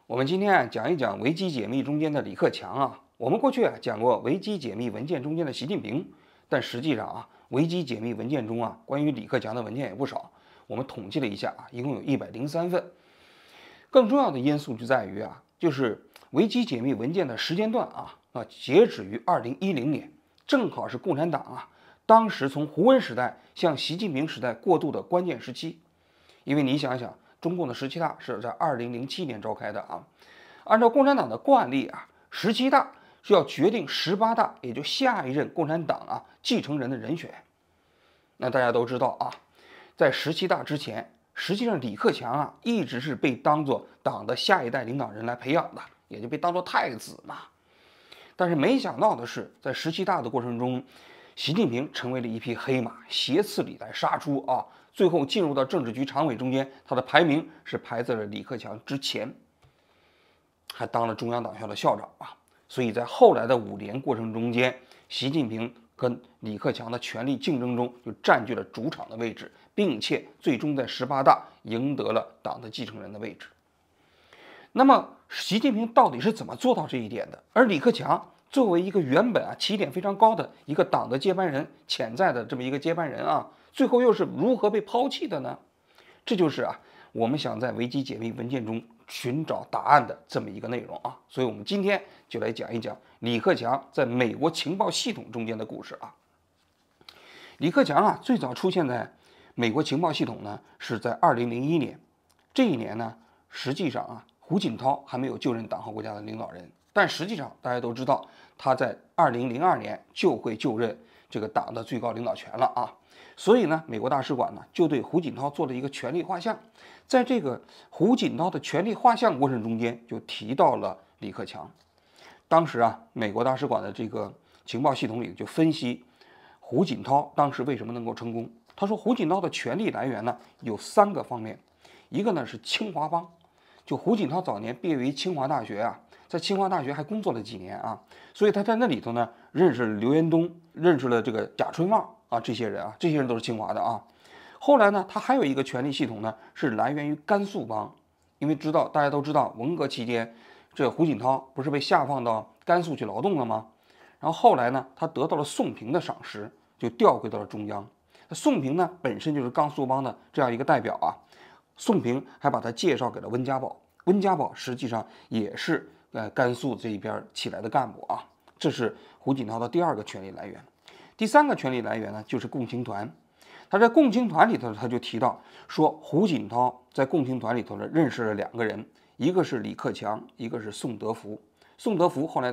我们今天讲一讲维基解密中间的李克强啊。我们过去讲过维基解密文件中间的习近平，但实际上维基解密文件中关于李克强的文件也不少。我们统计了一下一共有103份。更重要的因素就在于就是维基解密文件的时间段截止于2010年，正好是共产党当时从胡温时代向习近平时代过渡的关键时期。因为你想想，中共的17大是在2007年召开的按照共产党的惯例17大是要决定18大，也就下一任共产党继承人的人选。那大家都知道在17大之前，实际上李克强一直是被当作党的下一代领导人来培养的，也就被当作太子嘛。但是没想到的是，在17大的过程中，习近平成为了一匹黑马，挟持李来杀出最后进入到政治局常委中间，他的排名是排在了李克强之前，还当了中央党校的校长所以在后来的5年过程中间，习近平跟李克强的权力竞争中就占据了主场的位置，并且最终在18大赢得了党的继承人的位置。那么习近平到底是怎么做到这一点的？而李克强作为一个原本起点非常高的一个党的接班人，潜在的这么一个接班人最后又是如何被抛弃的呢？这就是我们想在维基解密文件中寻找答案的这么一个内容所以我们今天就来讲一讲李克强在美国情报系统中间的故事李克强最早出现在美国情报系统呢，是在2001年。这一年呢，实际上胡锦涛还没有就任党和国家的领导人，但实际上大家都知道，他在2002年就会就任这个党的最高领导权了所以呢，美国大使馆呢就对胡锦涛做了一个权力画像。在这个胡锦涛的权力画像过程中间，就提到了李克强。当时美国大使馆的这个情报系统里就分析胡锦涛当时为什么能够成功。他说胡锦涛的权力来源呢有3个方面，一个呢是清华帮。就胡锦涛早年毕业于清华大学在清华大学还工作了几年所以他在那里头呢认识了刘延东，认识了这个贾春旺这些人都是清华的后来呢，他还有一个权力系统呢是来源于甘肃帮。因为大家都知道文革期间，这胡锦涛不是被下放到甘肃去劳动了吗？然后后来呢，他得到了宋平的赏识，就调回到了中央。宋平呢本身就是甘肃帮的这样一个代表宋平还把他介绍给了温家宝，温家宝实际上也是甘肃这一边起来的干部这是胡锦涛的第2个权力来源。第3个权力来源呢就是共青团。他在共青团里头他就提到说，胡锦涛在共青团里头呢认识了2个人，一个是李克强，一个是宋德福。宋德福后来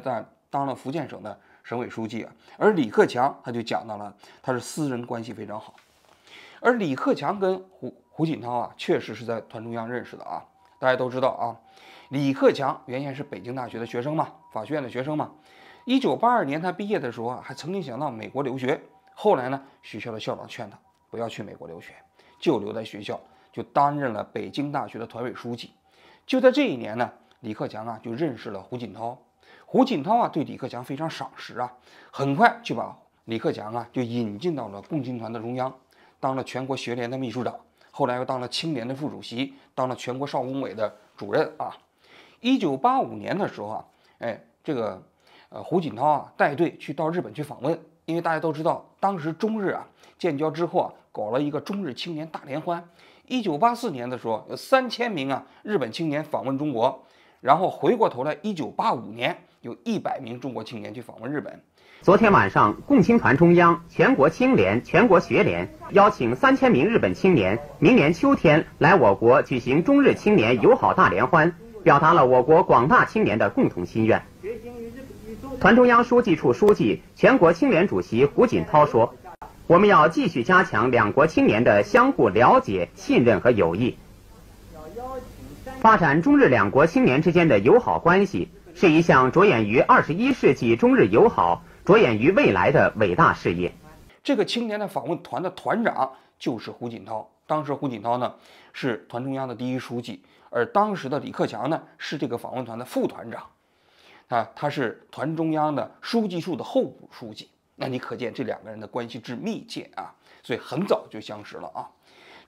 当了福建省的省委书记而李克强他就讲到了他是私人关系非常好。而李克强跟胡锦涛确实是在团中央认识的大家都知道李克强原先是北京大学的学生嘛，法学院的学生嘛。1982年他毕业的时候还曾经想到美国留学，后来呢学校的校长劝他不要去美国留学，就留在学校，就担任了北京大学的团委书记。就在这一年呢，李克强就认识了胡锦涛。胡锦涛对李克强非常赏识很快就把李克强就引进到了共青团的中央，当了全国学联的秘书长，后来又当了青联的副主席，当了全国少工委的主任1985年的时候这个胡锦涛带队到日本去访问。因为大家都知道当时中日建交之后搞了一个中日青年大联欢。1984年的时候有3000名日本青年访问中国，然后回过头来1985年有100名中国青年去访问日本。昨天晚上，共青团中央、全国青联、全国学联邀请3000名日本青年明年秋天来我国举行中日青年友好大联欢，表达了我国广大青年的共同心愿。团中央书记处书记、全国青联主席胡锦涛说，我们要继续加强两国青年的相互了解、信任和友谊，发展中日两国青年之间的友好关系，是一项着眼于21世纪中日友好、着眼于未来的伟大事业。这个青年的访问团的团长就是胡锦涛。当时胡锦涛呢是团中央的第1书记，而当时的李克强呢是这个访问团的副团长他是团中央的书记处的候补书记。那你可见这2个人的关系之密切所以很早就相识了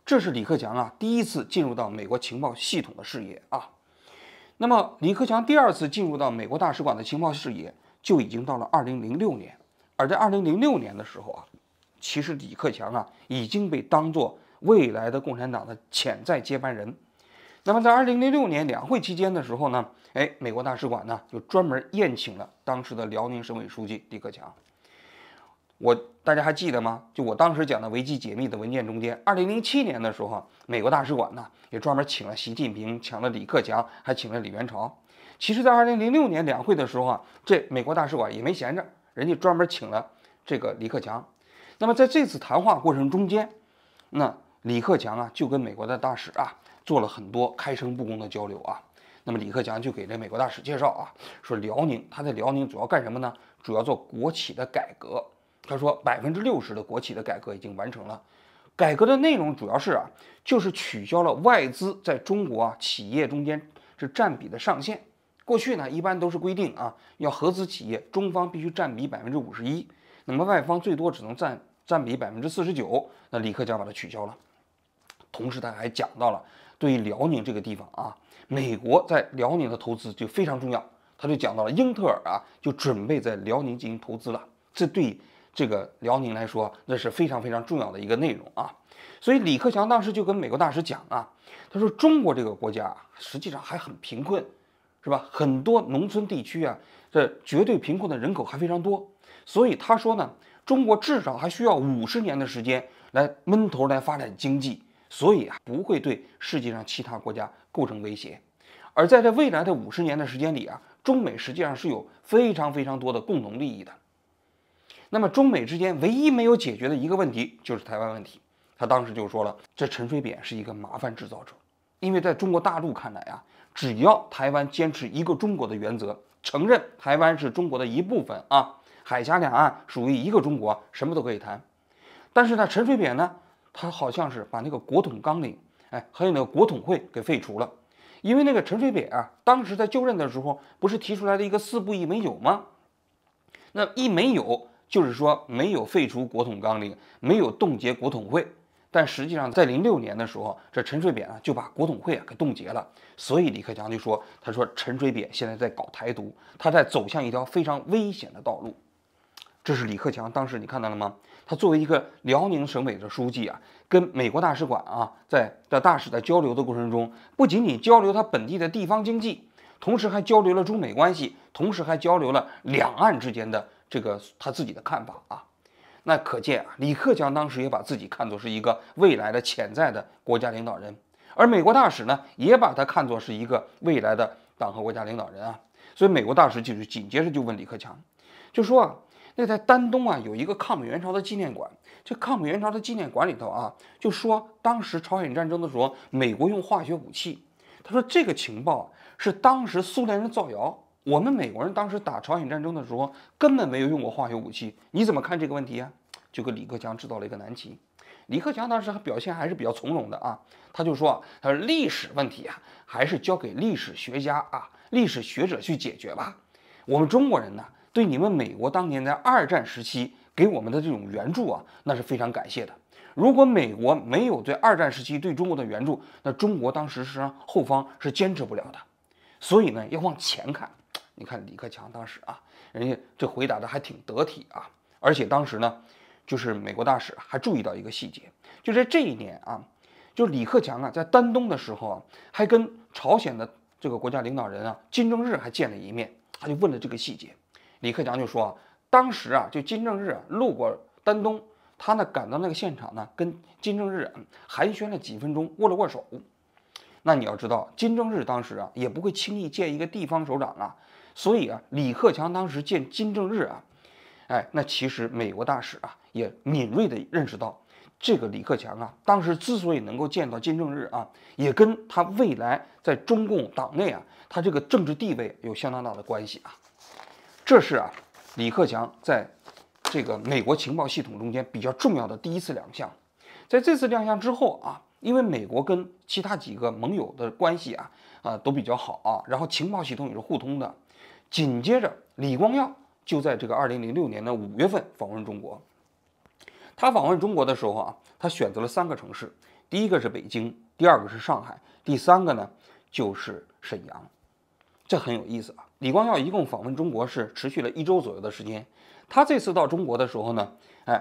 这是李克强第一次进入到美国情报系统的视野那么李克强第二次进入到美国大使馆的情报视野，就已经到了2006年。而在2006年的时候啊，其实李克强啊已经被当作未来的共产党的潜在接班人。那么在2006年两会期间的时候呢，美国大使馆呢就专门宴请了当时的辽宁省委书记李克强。大家还记得吗？就我当时讲的维基解密的文件中间，2007年的时候，美国大使馆呢也专门请了习近平，请了李克强，还请了李元朝。其实，在2006年两会的时候啊，这美国大使馆也没闲着，人家专门请了这个李克强。那么在这次谈话过程中间，那李克强啊就跟美国的大使啊做了很多开诚布公的交流啊。那么李克强就给这美国大使介绍啊，说他在辽宁主要干什么呢？主要做国企的改革。他说60%的国企的改革已经完成了，改革的内容主要是就是取消了外资在中国企业中间是占比的上限。过去呢一般都是规定要合资企业中方必须占比51%，那么外方最多只能占比49%，那李克强把它取消了。同时他还讲到了对于辽宁这个地方美国在辽宁的投资就非常重要，他就讲到了英特尔就准备在辽宁进行投资了，这对这个辽宁来说，那是非常非常重要的一个内容所以李克强当时就跟美国大使讲他说中国这个国家实际上还很贫困，是吧？很多农村地区这绝对贫困的人口还非常多，所以他说呢，中国至少还需要50年的时间来闷头来发展经济，所以不会对世界上其他国家构成威胁。而在这未来的50年的时间里中美实际上是有非常非常多的共同利益的。那么中美之间唯一没有解决的一个问题就是台湾问题。他当时就说了，这陈水扁是一个麻烦制造者，因为在中国大陆看来只要台湾坚持一个中国的原则，承认台湾是中国的一部分海峡两岸属于一个中国，什么都可以谈。但是呢，陈水扁呢，他好像是把那个国统纲领，还有那个国统会给废除了。因为那个陈水扁当时在就任的时候，不是提出来的一个4不一没有吗？那一没有，就是说没有废除国统纲领，没有冻结国统会。但实际上在06年的时候，这陈水扁就把国统会给冻结了。所以李克强就说，他说陈水扁现在在搞台独，他在走向一条非常危险的道路。这是李克强当时你看到了吗？他作为一个辽宁省委的书记跟美国大使馆在大使在交流的过程中，不仅仅交流他本地的地方经济，同时还交流了中美关系，同时还交流了两岸之间的这个他自己的看法那可见李克强当时也把自己看作是一个未来的潜在的国家领导人，而美国大使呢也把他看作是一个未来的党和国家领导人所以美国大使就是紧接着就问李克强，就说那在丹东有一个抗美援朝的纪念馆，这抗美援朝的纪念馆里头就说当时朝鲜战争的时候，美国用化学武器。他说这个情报是当时苏联人造谣，我们美国人当时打朝鲜战争的时候根本没有用过化学武器，你怎么看这个问题就给李克强制造了一个难题。李克强当时表现还是比较从容的他就说，他说历史问题还是交给历史学家历史学者去解决吧。我们中国人呢，对你们美国当年在2战时期给我们的这种援助那是非常感谢的。如果美国没有对2战时期对中国的援助，那中国当时实际上后方是坚持不了的。所以呢，要往前看。你看李克强当时人家这回答的还挺得体而且当时呢，就是美国大使还注意到一个细节，就在这一年就李克强在丹东的时候还跟朝鲜的这个国家领导人金正日还见了一面，他就问了这个细节。李克强就说当时就金正日路过丹东，他呢赶到那个现场呢，跟金正日寒暄了几分钟，握了握手。那你要知道，金正日当时也不会轻易见一个地方首长所以李克强当时见金正日那其实美国大使也敏锐地认识到，这个李克强当时之所以能够见到金正日也跟他未来在中共党内他这个政治地位有相当大的关系这是李克强在这个美国情报系统中间比较重要的第一次亮相。在这次亮相之后因为美国跟其他几个盟友的关系都比较好然后情报系统也是互通的。紧接着李光耀就在这个2006年的5月份访问中国。他访问中国的时候他选择了3个城市，第一个是北京，第2个是上海，第3个呢就是沈阳。这很有意思啊。李光耀一共访问中国是持续了1周左右的时间。他这次到中国的时候呢，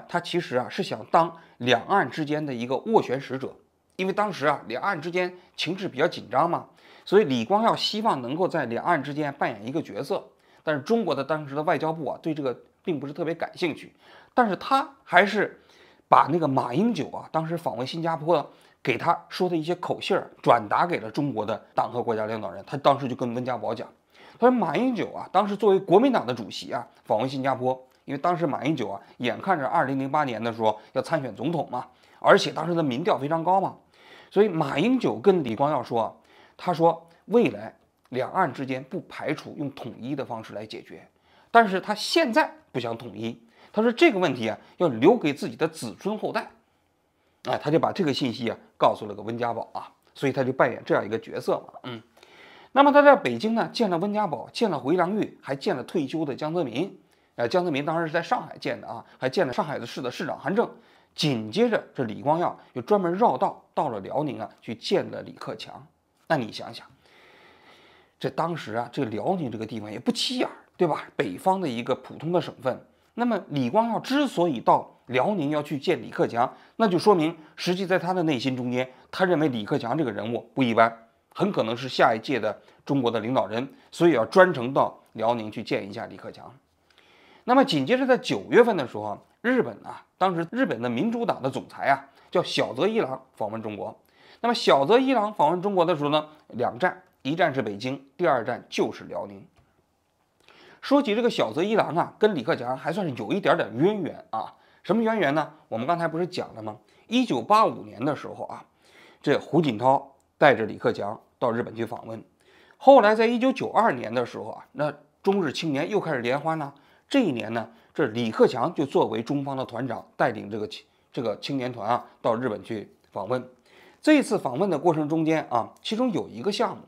他其实是想当两岸之间的一个斡旋使者，因为当时两岸之间情势比较紧张嘛，所以李光耀希望能够在两岸之间扮演一个角色。但是中国的当时的外交部对这个并不是特别感兴趣，但是他还是把那个马英九当时访问新加坡给他说的一些口信转达给了中国的党和国家领导人。他当时就跟温家宝讲，他说马英九当时作为国民党的主席访问新加坡，因为当时马英九眼看着2008年的时候要参选总统嘛，而且当时的民调非常高嘛，所以马英九跟李光耀说，他说未来两岸之间不排除用统一的方式来解决，但是他现在不想统一，他说这个问题要留给自己的子孙后代。他就把这个信息告诉了个温家宝所以他就扮演这样一个角色嘛。那么他在北京呢见了温家宝，见了回廊玉，还见了退休的江泽民。江泽民当时是在上海见的还见了上海市的市长韩正。紧接着这李光耀就专门绕道到了辽宁去见了李克强。那你想想，这当时这个辽宁这个地方也不起眼，对吧？北方的一个普通的省份。那么李光耀之所以到辽宁要去见李克强，那就说明实际在他的内心中间，他认为李克强这个人物不一般，很可能是下一届的中国的领导人，所以要专程到辽宁去见一下李克强。那么紧接着在9月份的时候，日本当时日本的民主党的总裁叫小泽一郎访问中国。那么小泽一郎访问中国的时候呢，2站，一站是北京，第2站就是辽宁。说起这个小泽一郎跟李克强还算是有一点点渊源什么渊源呢？我们刚才不是讲了吗？1985年的时候这胡锦涛带着李克强到日本去访问。后来在1992年的时候那中日青年又开始联欢了。这一年呢，这李克强就作为中方的团长，带领这个青年团到日本去访问。这一次访问的过程中间其中有一个项目，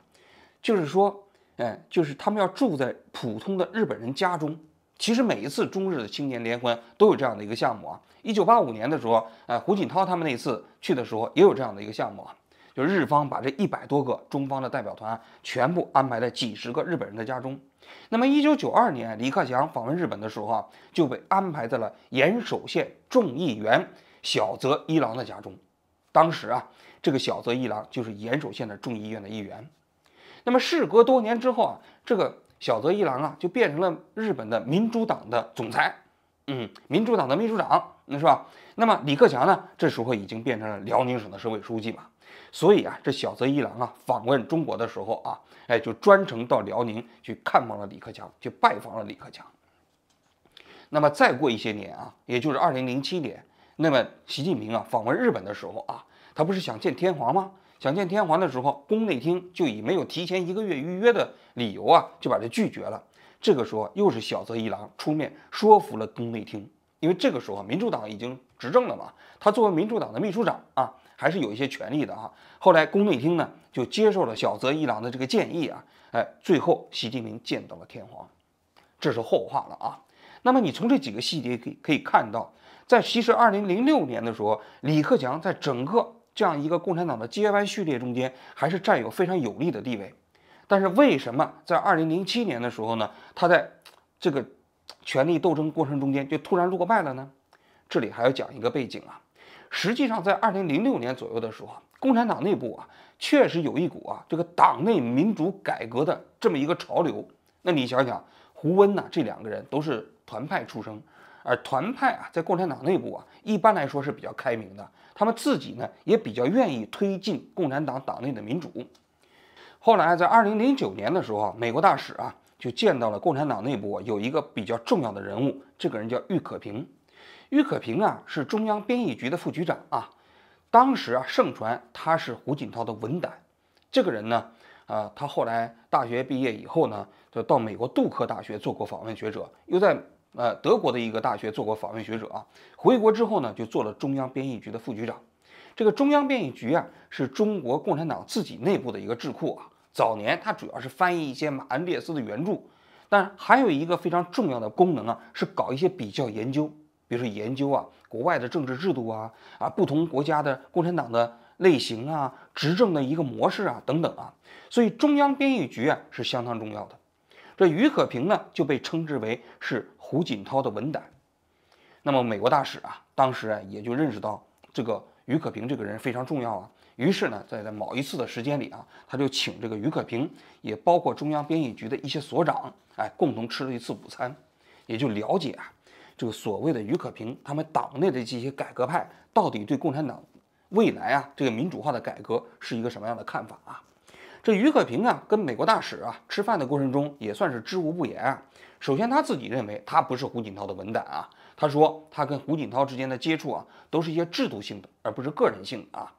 就是说就是他们要住在普通的日本人家中。其实每一次中日的青年联欢都有这样的一个项目1985年的时候，胡锦涛他们那次去的时候也有这样的一个项目就日方把这100多个中方的代表团全部安排在几十个日本人的家中。那么1992年李克强访问日本的时候就被安排在了岩手县众议员小泽一郎的家中。当时这个小泽一郎就是岩手县的众议院的议员。那么事隔多年之后这个小泽一郎就变成了日本的民主党的总裁，民主党的秘书长，是吧？那么李克强呢，这时候已经变成了辽宁省的省委书记嘛。所以这小泽一郎访问中国的时候就专程到辽宁去看望了李克强，去拜访了李克强。那么再过一些年也就是2007年，那么习近平访问日本的时候他不是想见天皇吗？想见天皇的时候，宫内厅就以没有提前1个月预约的理由就把这拒绝了。这个时候又是小泽一郎出面说服了宫内厅，因为这个时候民主党已经执政了嘛，他作为民主党的秘书长还是有一些权利的后来宫内厅呢就接受了小泽一郎的这个建议最后习近平见到了天皇，这是后话了那么你从这几个细节可以看到，在其实2006年的时候，李克强在整个这样一个共产党的接班序列中间还是占有非常有利的地位。但是为什么在2007年的时候呢，他在这个权力斗争过程中间就突然落败了呢？这里还要讲一个背景实际上在2006年左右的时候共产党内部确实有一股这个党内民主改革的这么一个潮流。那你想想，胡温这2个人都是团派出身，而团派在共产党内部一般来说是比较开明的，他们自己呢也比较愿意推进共产党党内的民主。后来在2009年的时候美国大使就见到了共产党内部有一个比较重要的人物，这个人叫郁可平。郁可平是中央编译局的副局长当时盛传他是胡锦涛的文胆。这个人呢他后来大学毕业以后呢，就到美国杜克大学做过访问学者，又在德国的一个大学做过访问学者回国之后呢，就做了中央编译局的副局长。这个中央编译局是中国共产党自己内部的一个智库早年它主要是翻译一些马恩列斯的原著，但还有一个非常重要的功能是搞一些比较研究，比如说研究国外的政治制度不同国家的共产党的类型啊、执政的一个模式啊等等啊。所以中央编译局啊是相当重要的。这于可平呢就被称之为是胡锦涛的文胆。那么美国大使啊当时啊也就认识到这个于可平这个人非常重要啊，于是呢在某一次的时间里啊，他就请这个于可平，也包括中央编译局的一些所长，共同吃了一次午餐，也就了解啊这个所谓的于可平他们党内的这些改革派到底对共产党未来啊这个民主化的改革是一个什么样的看法啊。这于可平啊，跟美国大使啊吃饭的过程中也算是知无不言啊。首先他自己认为他不是胡锦涛的文胆啊，他说他跟胡锦涛之间的接触啊，都是一些制度性的，而不是个人性的啊。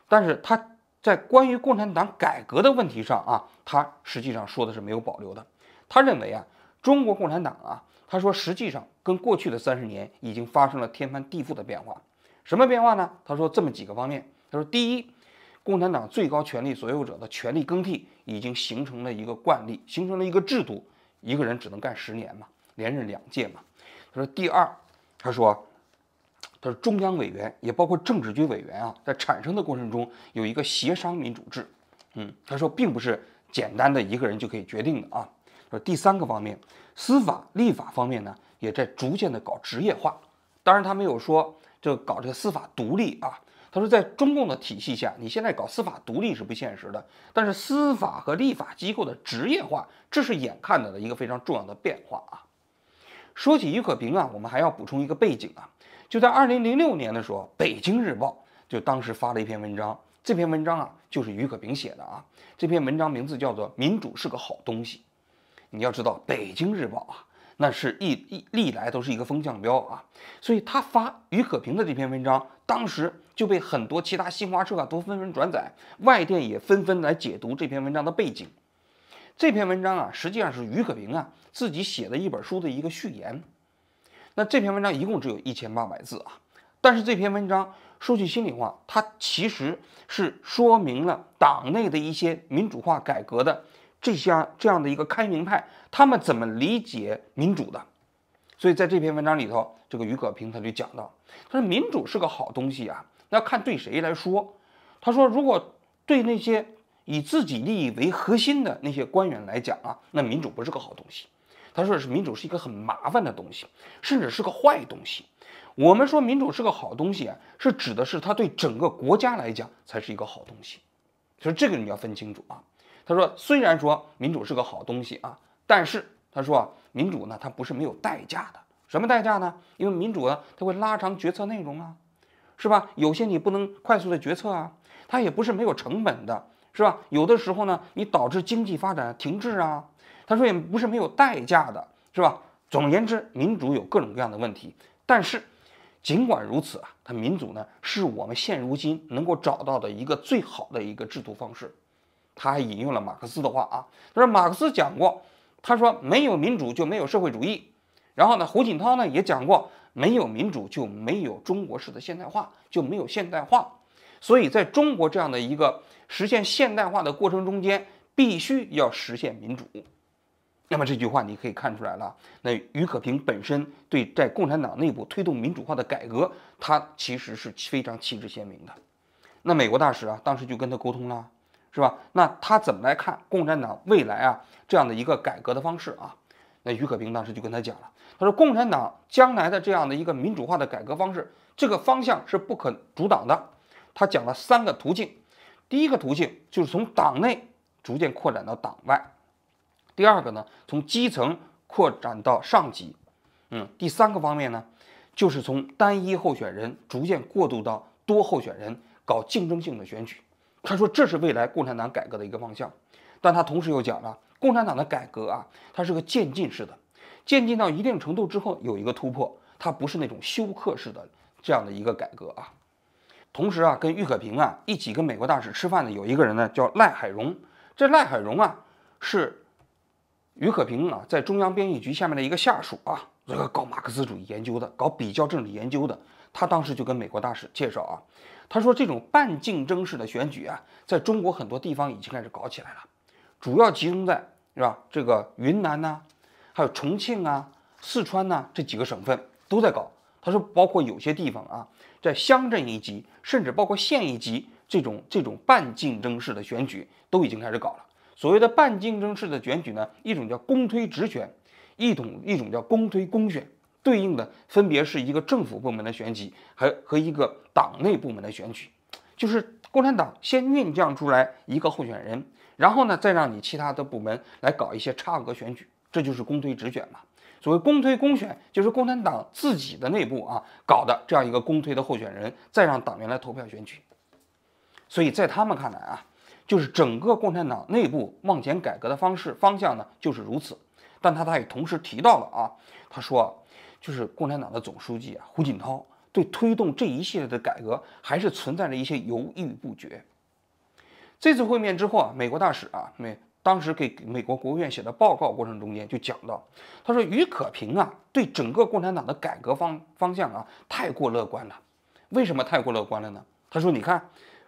但是他在关于共产党改革的问题上啊，他实际上说的是没有保留的。他认为啊，中国共产党啊，他说实际上跟过去的30年已经发生了天翻地覆的变化。什么变化呢？他说这么几个方面。他说第一，共产党最高权力所有者的权力更替已经形成了一个惯例，形成了一个制度，一个人只能干10年嘛，连任2届嘛。他说第二，他说中央委员也包括政治局委员啊，在产生的过程中有一个协商民主制，他说并不是简单的一个人就可以决定的啊。说第3个方面，司法立法方面呢，也在逐渐的搞职业化。当然他没有说就搞这个司法独立啊。他说，在中共的体系下，你现在搞司法独立是不现实的，但是司法和立法机构的职业化，这是眼看到的一个非常重要的变化啊。说起于可平啊，我们还要补充一个背景啊，就在2006年的时候，《北京日报》就当时发了一篇文章，这篇文章啊就是于可平写的啊，这篇文章名字叫做《民主是个好东西》。你要知道，《北京日报》啊，那是历来都是一个风向标啊，所以他发于可平的这篇文章，当时就被很多其他新华社啊都纷纷转载，外电也纷纷来解读这篇文章的背景。这篇文章啊，实际上是于可平啊自己写的一本书的一个序言。那这篇文章一共只有1800字啊，但是这篇文章说句心里话，它其实是说明了党内的一些民主化改革的这样的一个开明派，他们怎么理解民主的。所以在这篇文章里头，这个于可平他就讲到，他说民主是个好东西啊，那看对谁来说。他说如果对那些以自己利益为核心的那些官员来讲啊，那民主不是个好东西。他说民主是一个很麻烦的东西，甚至是个坏东西。我们说民主是个好东西啊，是指的是它对整个国家来讲才是一个好东西。所以这个你要分清楚啊。他说虽然说民主是个好东西啊，但是他说啊，民主呢它不是没有代价的。什么代价呢？因为民主呢它会拉长决策内容啊，是吧？有些你不能快速的决策啊，它也不是没有成本的，是吧？有的时候呢，你导致经济发展停滞啊，他说也不是没有代价的，是吧？总而言之，民主有各种各样的问题，但是尽管如此啊，它民主呢是我们现如今能够找到的一个最好的一个制度方式。他还引用了马克思的话啊，他说马克思讲过，他说没有民主就没有社会主义。然后呢，胡锦涛呢也讲过，没有民主就没有中国式的现代化，就没有现代化。所以在中国这样的一个实现现代化的过程中间，必须要实现民主。那么这句话你可以看出来了，那于可平本身对在共产党内部推动民主化的改革，他其实是非常旗帜鲜明的。那美国大使啊，当时就跟他沟通了，是吧？那他怎么来看共产党未来啊这样的一个改革的方式啊？那于可平当时就跟他讲了，他说共产党将来的这样的一个民主化的改革方式，这个方向是不可阻挡的。他讲了3个途径，第一个途径就是从党内逐渐扩展到党外，第二个呢，从基层扩展到上级，第3个方面呢，就是从单一候选人逐渐过渡到多候选人，搞竞争性的选举。他说这是未来共产党改革的一个方向，但他同时又讲了，共产党的改革啊，它是个渐进式的，渐进到一定程度之后有一个突破，它不是那种休克式的这样的一个改革啊。同时啊，跟于可平啊一起跟美国大使吃饭的有一个人呢，叫赖海荣。这赖海荣啊是于可平啊在中央编译局下面的一个下属啊，这个搞马克思主义研究的，搞比较政治研究的。他当时就跟美国大使介绍啊，他说这种半竞争式的选举啊，在中国很多地方已经开始搞起来了，主要集中在是吧这个云南呐，还有重庆啊、四川呐这几个省份都在搞。他说包括有些地方啊，在乡镇一级，甚至包括县一级，这种半竞争式的选举都已经开始搞了。所谓的半竞争式的选举呢，一种叫公推直选，一种叫公推公选，对应的分别是一个政府部门的选举和一个党内部门的选举。就是共产党先酝酿出来一个候选人，然后呢再让你其他的部门来搞一些差额选举，这就是公推直选嘛。所谓公推公选，就是共产党自己的内部搞的这样一个公推的候选人，再让党员来投票选举。所以在他们看来就是整个共产党内部往前改革的方向呢就是如此。但他也同时提到了他说就是共产党的总书记胡锦涛对推动这一系列的改革还是存在着一些犹豫不决。这次会面之后美国大使当时给美国国务院写的报告过程中间就讲到，他说俞可平对整个共产党的改革方向太过乐观了。为什么太过乐观了呢？他说你看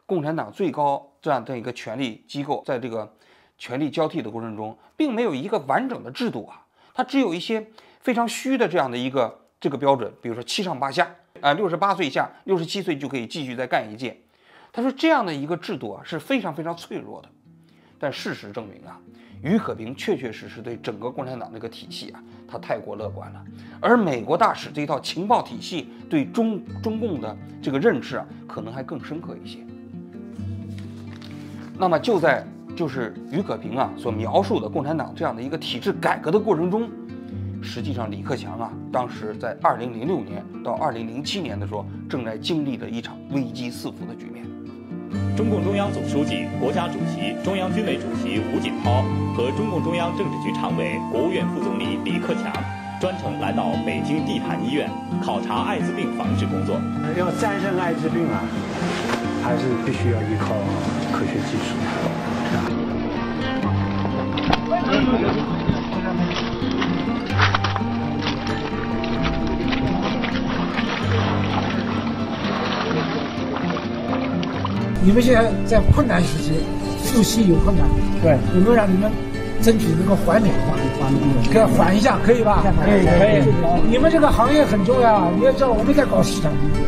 共产党最高这样的一个权力机构在这个权力交替的过程中并没有一个完整的制度它只有一些非常虚的这样的一个这个标准，比如说7上8下68岁以下67岁就可以继续再干一届。他说这样的一个制度是非常非常脆弱的。但事实证明俞可平确确实实对整个共产党这个体系他太过乐观了。而美国大使这一套情报体系对中共的这个认识可能还更深刻一些。那么就是俞可平所描述的共产党这样的一个体制改革的过程中，实际上李克强当时在2006年到2007年的时候正在经历着一场危机四伏的局面。中共中央总书记、国家主席、中央军委主席胡锦涛和中共中央政治局常委、国务院副总理李克强专程来到北京地坛医院考察艾滋病防治工作。要战胜艾滋病还是必须要依靠科学技术。你们现在在困难时期，复习有困难，对，有没有让你们争取能够缓点？可以缓一下，可以吧？可以。你们这个行业很重要，你要知道我们在搞市场经济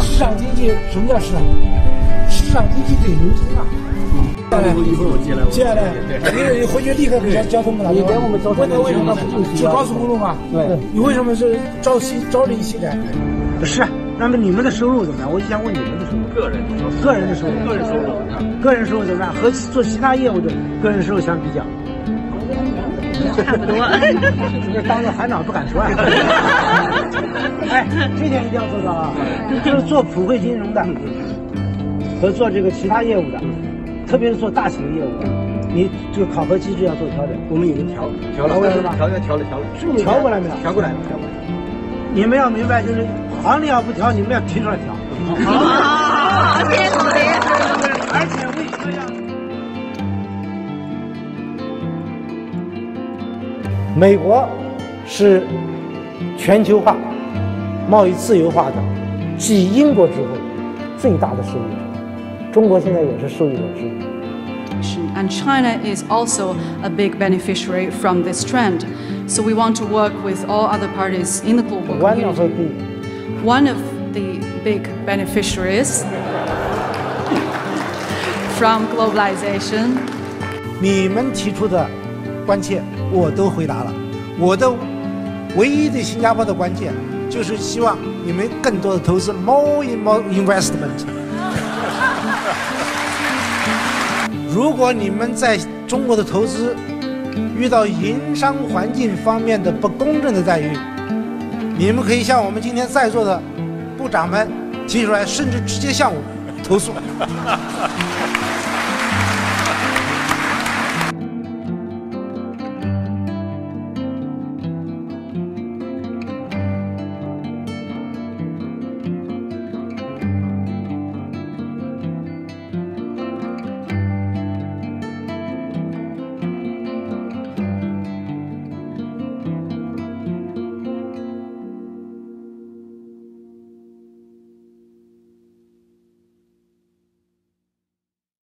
市场经济什么叫市场经济？市场经济得流通一会儿我接来，你回去立刻给交通部打电话。你给我们交通部为什么就高速公路嘛？对，你为什么是朝令夕改？是。那么你们的收入怎么样？我就想问你们的收入，个人的收入怎么样？和做其他业务的个人收入相比较，差不多。当着行长不敢说这点一定要做到就是做普惠金融的和做这个其他业务的，特别是做大型业务的，你这个考核机制要做调整。我们已经调了，调过来没有？调过来。你们要明白，就是行里要不调，你们要提出来调。谢谢总理。而且为什么要？美国是全球化、贸易自由化的继英国之后最大的受益者，中国现在也是受益者之一。And China is also a big beneficiary from this trend. So we want to work with all other parties in the global community. One of the big beneficiaries from globalization. 你们提出的关切我都回答了，我的唯一对新加坡的关切就是希望你们更多的投资 more investment。如果你们在中国的投资遇到营商环境方面的不公正的待遇，你们可以向我们今天在座的部长们提出来，甚至直接向我投诉。